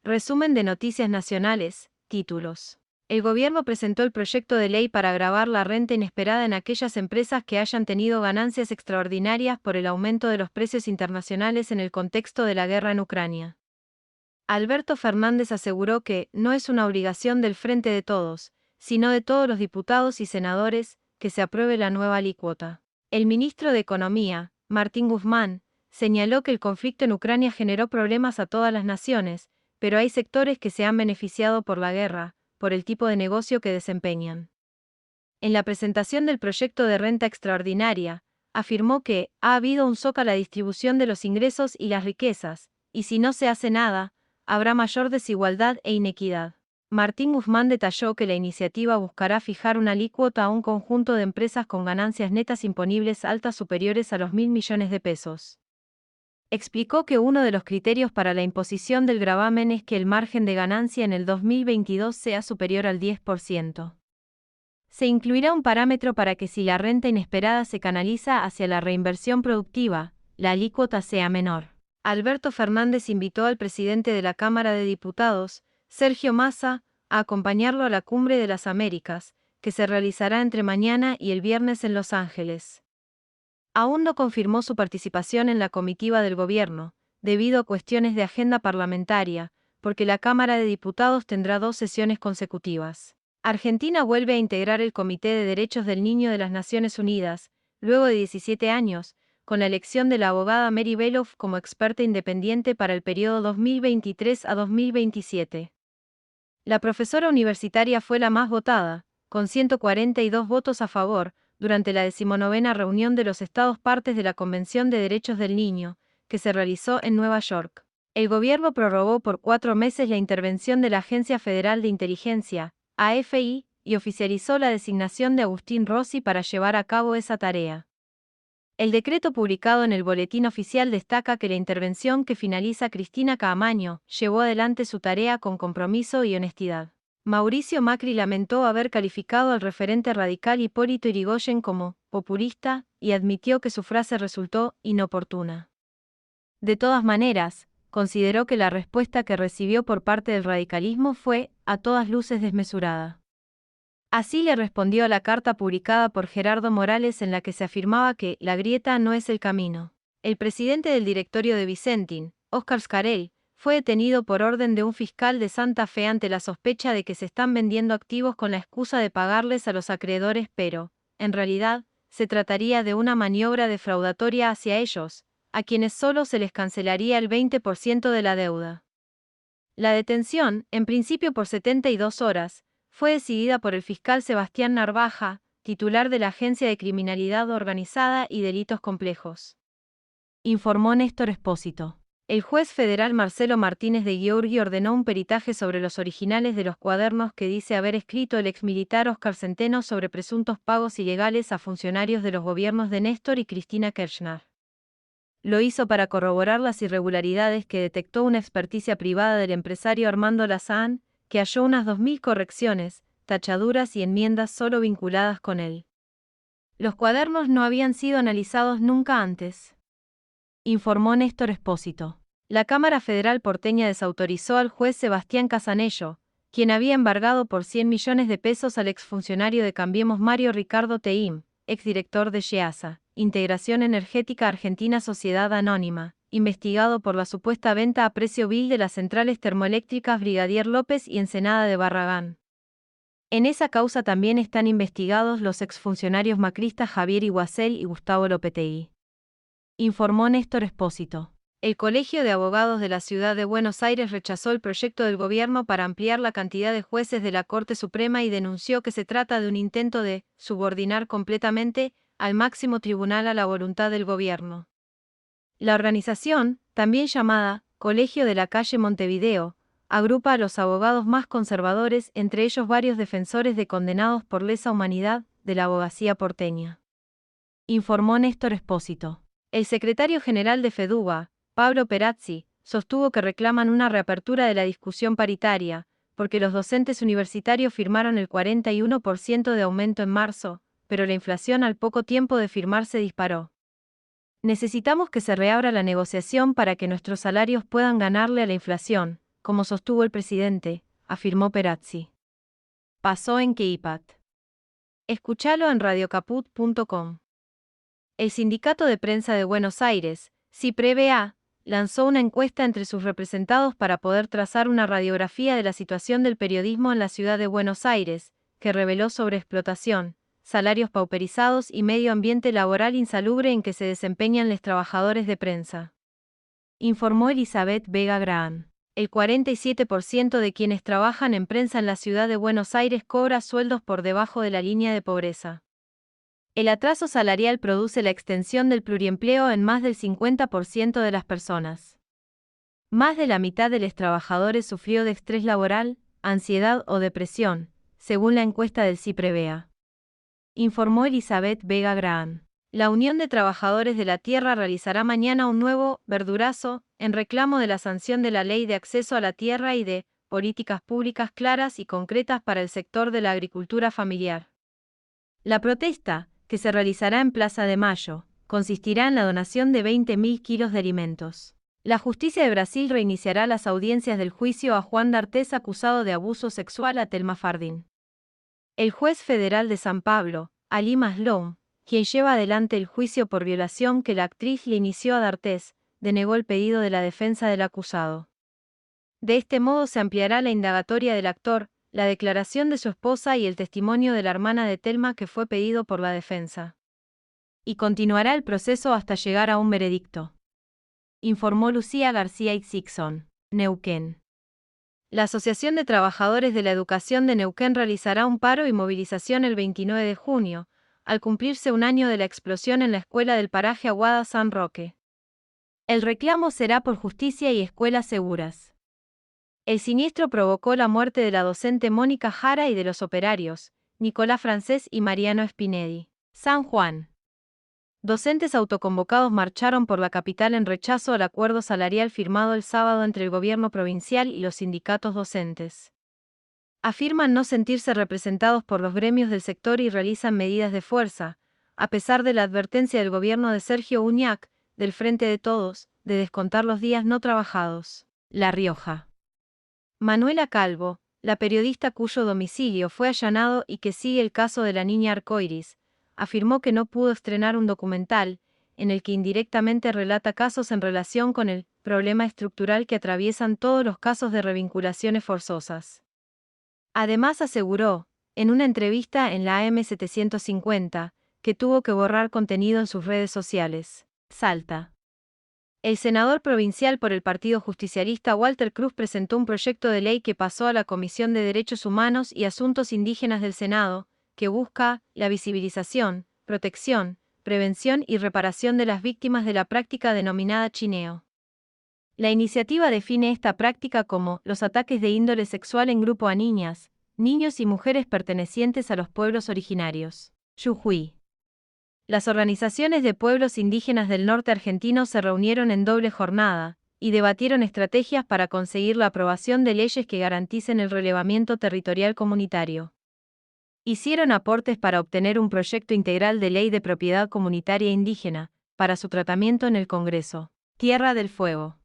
Resumen de Noticias Nacionales, títulos. El gobierno presentó el proyecto de ley para gravar la renta inesperada en aquellas empresas que hayan tenido ganancias extraordinarias por el aumento de los precios internacionales en el contexto de la guerra en Ucrania. Alberto Fernández aseguró que no es una obligación del Frente de Todos, sino de todos los diputados y senadores, que se apruebe la nueva alícuota. El ministro de Economía, Martín Guzmán, señaló que el conflicto en Ucrania generó problemas a todas las naciones, pero hay sectores que se han beneficiado por la guerra, por el tipo de negocio que desempeñan. En la presentación del proyecto de renta extraordinaria, afirmó que ha habido un shock a la distribución de los ingresos y las riquezas, y si no se hace nada, habrá mayor desigualdad e inequidad. Martín Guzmán detalló que la iniciativa buscará fijar una alícuota a un conjunto de empresas con ganancias netas imponibles altas superiores a los 1.000 millones de pesos. Explicó que uno de los criterios para la imposición del gravamen es que el margen de ganancia en el 2022 sea superior al 10%. Se incluirá un parámetro para que si la renta inesperada se canaliza hacia la reinversión productiva, la alícuota sea menor. Alberto Fernández invitó al presidente de la Cámara de Diputados, Sergio Massa, a acompañarlo a la Cumbre de las Américas, que se realizará entre mañana y el viernes en Los Ángeles. Aún no confirmó su participación en la comitiva del gobierno, debido a cuestiones de agenda parlamentaria, porque la Cámara de Diputados tendrá 2 sesiones consecutivas. Argentina vuelve a integrar el Comité de Derechos del Niño de las Naciones Unidas, luego de 17 años, con la elección de la abogada Mary Beloff como experta independiente para el periodo 2023 a 2027. La profesora universitaria fue la más votada, con 142 votos a favor, durante la 19ª reunión de los Estados partes de la Convención de Derechos del Niño, que se realizó en Nueva York. El gobierno prorrogó por 4 meses la intervención de la Agencia Federal de Inteligencia, AFI, y oficializó la designación de Agustín Rossi para llevar a cabo esa tarea. El decreto publicado en el Boletín Oficial destaca que la intervención que finaliza Cristina Caamaño llevó adelante su tarea con compromiso y honestidad. Mauricio Macri lamentó haber calificado al referente radical Hipólito Yrigoyen como populista y admitió que su frase resultó inoportuna. De todas maneras, consideró que la respuesta que recibió por parte del radicalismo fue, a todas luces, desmesurada. Así le respondió a la carta publicada por Gerardo Morales en la que se afirmaba que la grieta no es el camino. El presidente del directorio de Vicentín, Óscar Scarell, fue detenido por orden de un fiscal de Santa Fe ante la sospecha de que se están vendiendo activos con la excusa de pagarles a los acreedores, pero, en realidad, se trataría de una maniobra defraudatoria hacia ellos, a quienes solo se les cancelaría el 20% de la deuda. La detención, en principio por 72 horas, fue decidida por el fiscal Sebastián Narvaja, titular de la Agencia de Criminalidad Organizada y Delitos Complejos. Informó Néstor Espósito. El juez federal Marcelo Martínez de Giorgi ordenó un peritaje sobre los originales de los cuadernos que dice haber escrito el exmilitar Óscar Centeno sobre presuntos pagos ilegales a funcionarios de los gobiernos de Néstor y Cristina Kirchner. Lo hizo para corroborar las irregularidades que detectó una experticia privada del empresario Armando Lazán, que halló unas 2.000 correcciones, tachaduras y enmiendas solo vinculadas con él. Los cuadernos no habían sido analizados nunca antes. Informó Néstor Espósito. La Cámara Federal porteña desautorizó al juez Sebastián Casanello, quien había embargado por 100 millones de pesos al exfuncionario de Cambiemos Mario Ricardo Teim, exdirector de SEASA, Integración Energética Argentina Sociedad Anónima, investigado por la supuesta venta a precio vil de las centrales termoeléctricas Brigadier López y Ensenada de Barragán. En esa causa también están investigados los exfuncionarios macristas Javier Iguacel y Gustavo Lopetegui. Informó Néstor Espósito. El Colegio de Abogados de la Ciudad de Buenos Aires rechazó el proyecto del gobierno para ampliar la cantidad de jueces de la Corte Suprema y denunció que se trata de un intento de subordinar completamente al máximo tribunal a la voluntad del gobierno. La organización, también llamada Colegio de la Calle Montevideo, agrupa a los abogados más conservadores, entre ellos varios defensores de condenados por lesa humanidad de la abogacía porteña. Informó Néstor Espósito. El secretario general de FEDUBA, Pablo Perazzi, sostuvo que reclaman una reapertura de la discusión paritaria, porque los docentes universitarios firmaron el 41% de aumento en marzo, pero la inflación al poco tiempo de firmar se disparó. Necesitamos que se reabra la negociación para que nuestros salarios puedan ganarle a la inflación, como sostuvo el presidente, afirmó Perazzi. Pasó en Keipat. Escúchalo en radiocaput.com. El Sindicato de Prensa de Buenos Aires, SIPRE-BA, lanzó una encuesta entre sus representados para poder trazar una radiografía de la situación del periodismo en la ciudad de Buenos Aires, que reveló sobreexplotación, salarios pauperizados y medio ambiente laboral insalubre en que se desempeñan los trabajadores de prensa. Informó Elizabeth Vega Graham. El 47% de quienes trabajan en prensa en la ciudad de Buenos Aires cobra sueldos por debajo de la línea de pobreza. El atraso salarial produce la extensión del pluriempleo en más del 50% de las personas. Más de la mitad de los trabajadores sufrió de estrés laboral, ansiedad o depresión, según la encuesta del CIPRE-BA. Informó Elizabeth Vega Graham. La Unión de Trabajadores de la Tierra realizará mañana un nuevo verdurazo en reclamo de la sanción de la Ley de Acceso a la Tierra y de políticas públicas claras y concretas para el sector de la agricultura familiar. La protesta, que se realizará en Plaza de Mayo, consistirá en la donación de 20.000 kilos de alimentos. La justicia de Brasil reiniciará las audiencias del juicio a Juan D'Artes acusado de abuso sexual a Thelma Fardín. El juez federal de San Pablo, Ali Maslow, quien lleva adelante el juicio por violación que la actriz le inició a D'Artes, denegó el pedido de la defensa del acusado. De este modo se ampliará la indagatoria del actor, la declaración de su esposa y el testimonio de la hermana de Thelma que fue pedido por la defensa. Y continuará el proceso hasta llegar a un veredicto. Informó Lucía García Ixixon, Neuquén. La Asociación de Trabajadores de la Educación de Neuquén realizará un paro y movilización el 29 de junio, al cumplirse un año de la explosión en la escuela del paraje Aguada San Roque. El reclamo será por justicia y escuelas seguras. El siniestro provocó la muerte de la docente Mónica Jara y de los operarios, Nicolás Francés y Mariano Spinelli. San Juan. Docentes autoconvocados marcharon por la capital en rechazo al acuerdo salarial firmado el sábado entre el gobierno provincial y los sindicatos docentes. Afirman no sentirse representados por los gremios del sector y realizan medidas de fuerza, a pesar de la advertencia del gobierno de Sergio Uñac, del Frente de Todos, de descontar los días no trabajados. La Rioja. Manuela Calvo, la periodista cuyo domicilio fue allanado y que sigue el caso de la niña Arcoiris, afirmó que no pudo estrenar un documental, en el que indirectamente relata casos en relación con el problema estructural que atraviesan todos los casos de revinculaciones forzosas. Además aseguró, en una entrevista en la AM750, que tuvo que borrar contenido en sus redes sociales. Salta. El senador provincial por el Partido Justicialista Walter Cruz presentó un proyecto de ley que pasó a la Comisión de Derechos Humanos y Asuntos Indígenas del Senado, que busca la visibilización, protección, prevención y reparación de las víctimas de la práctica denominada chineo. La iniciativa define esta práctica como los ataques de índole sexual en grupo a niñas, niños y mujeres pertenecientes a los pueblos originarios. Jujuy. Las organizaciones de pueblos indígenas del norte argentino se reunieron en doble jornada y debatieron estrategias para conseguir la aprobación de leyes que garanticen el relevamiento territorial comunitario. Hicieron aportes para obtener un proyecto integral de ley de propiedad comunitaria indígena, para su tratamiento en el Congreso. Tierra del Fuego.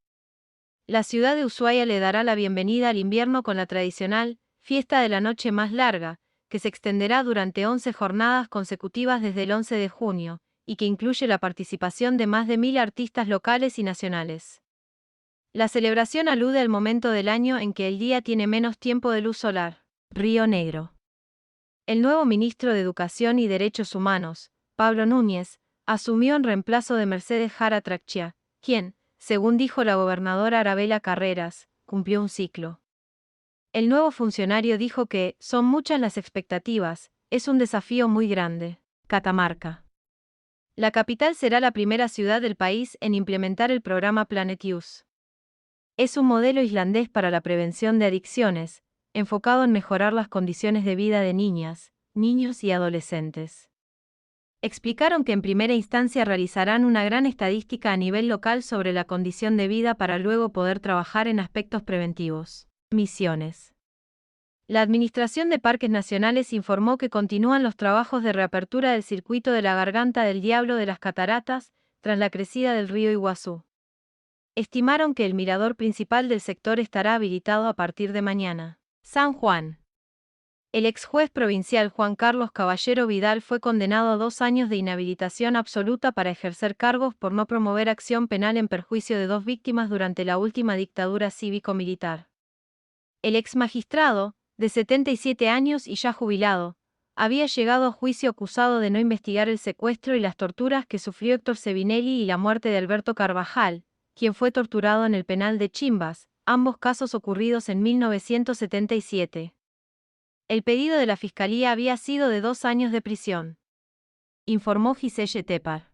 La ciudad de Ushuaia le dará la bienvenida al invierno con la tradicional Fiesta de la Noche Más Larga, que se extenderá durante 11 jornadas consecutivas desde el 11 de junio, y que incluye la participación de más de 1.000 artistas locales y nacionales. La celebración alude al momento del año en que el día tiene menos tiempo de luz solar. Río Negro. El nuevo ministro de Educación y Derechos Humanos, Pablo Núñez, asumió en reemplazo de Mercedes Jara Tracchia, quien, según dijo la gobernadora Arabella Carreras, cumplió un ciclo. El nuevo funcionario dijo que son muchas las expectativas, es un desafío muy grande. Catamarca. La capital será la primera ciudad del país en implementar el programa Planet Youth. Es un modelo islandés para la prevención de adicciones, enfocado en mejorar las condiciones de vida de niñas, niños y adolescentes. Explicaron que en primera instancia realizarán una gran estadística a nivel local sobre la condición de vida para luego poder trabajar en aspectos preventivos. Misiones. La Administración de Parques Nacionales informó que continúan los trabajos de reapertura del circuito de la Garganta del Diablo de las Cataratas, tras la crecida del río Iguazú. Estimaron que el mirador principal del sector estará habilitado a partir de mañana. San Juan. El ex juez provincial Juan Carlos Caballero Vidal fue condenado a 2 años de inhabilitación absoluta para ejercer cargos por no promover acción penal en perjuicio de 2 víctimas durante la última dictadura cívico-militar. El ex magistrado, de 77 años y ya jubilado, había llegado a juicio acusado de no investigar el secuestro y las torturas que sufrió Héctor Sevinelli y la muerte de Alberto Carvajal, quien fue torturado en el penal de Chimbas, ambos casos ocurridos en 1977. El pedido de la Fiscalía había sido de 2 años de prisión, informó Giselle Tepar.